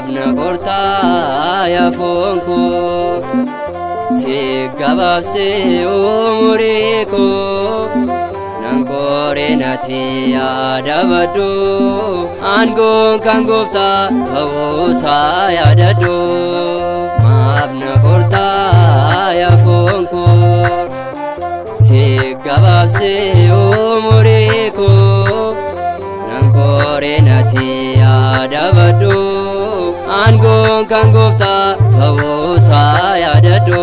maafna kortaa yaafoon koo si gabaabsee umurii koo nan qoreenati yaadabadhu aangoon kan gooftaa ta'uusaa yaadadhu maafna kortaa yaafoon koo si gabaabsee umurii koo nan qoreenati yaadabadhu aangoon kan gooftaa ta'uusaa yaadadhu.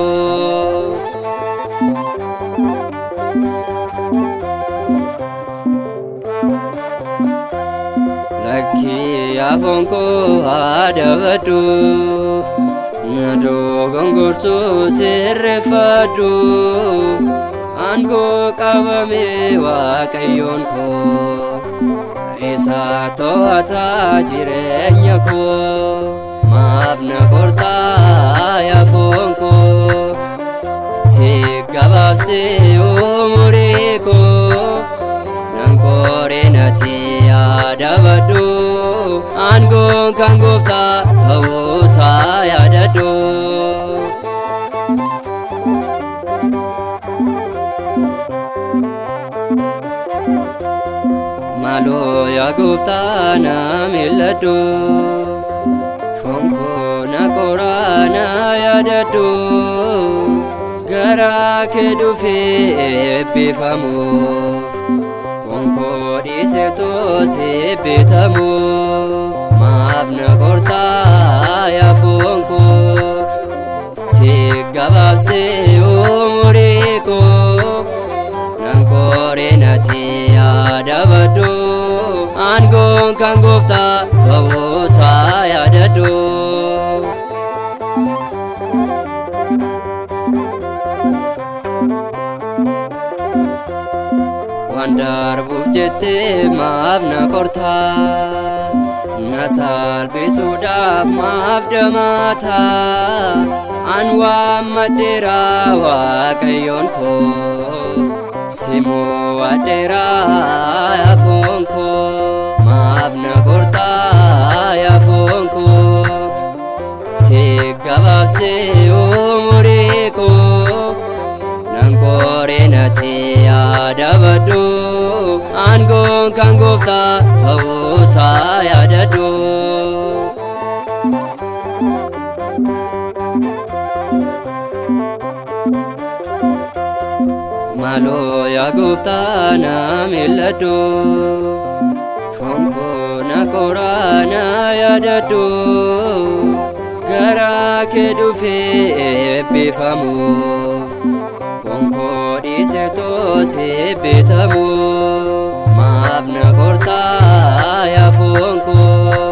Lakkii yaafoon koo yaadabadhu nadoo gongorsuu sirreeffadhu aangoo qabamee Waaqayyoon koo isa to'ataa jireenya koo maafna kortaa yaafoon koo si gabaabsee umurii koo nan qoreenati yaadabadhu aangoon kan gooftaa ta'uusaa yaadadhu. Maaloo yaa gooftaa na mil'adhu foon koo na qoraa na yaadadhu garaa kee dhufee eebbifamuuf foon koo dhiiseetoo si bitamuuf maafna kortaa yaafoon koo si gabaabsee umurii koo nan qoreenati yaadabadhu aangoon kan gooftaa ta'uusaa yaadadhu. Waan darbuuf jettee maafna kortaa na salphisuudhaaf maaf damaataa an waammadheera Waaqayyoon koo simuu wadheeraa yaafoon koo maafna kortaa yaafoon koo si gabaabsee umurii koo nan qoreenati yaadabadhu aangoon kan gooftaa ta'uusaa yaadadhu. Maaloo yaa gooftaa na mil'adhu foon koo na qoraa na yaadadhu garaa kee dhufee eebbifamuuf foon koo dhiiseetoo si bitamuuf maafna kortaa yaafoon koo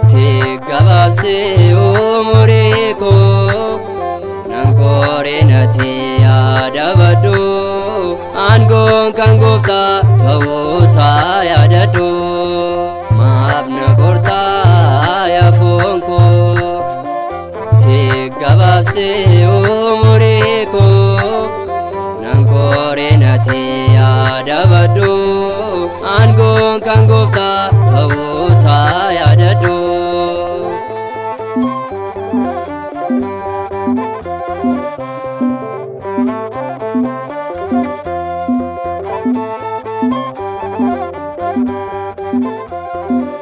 si gabaabsee umurii koo nan qoreenati yaadabadhu aangoon kan gooftaa ta'uusaa yaadadhu maafna kortaa yaafoon koo si gabaabsee umurii koo nan qoreenati yaadabadhu aangoon kan gooftaa ta'uusaa yaadadhu. Thank you.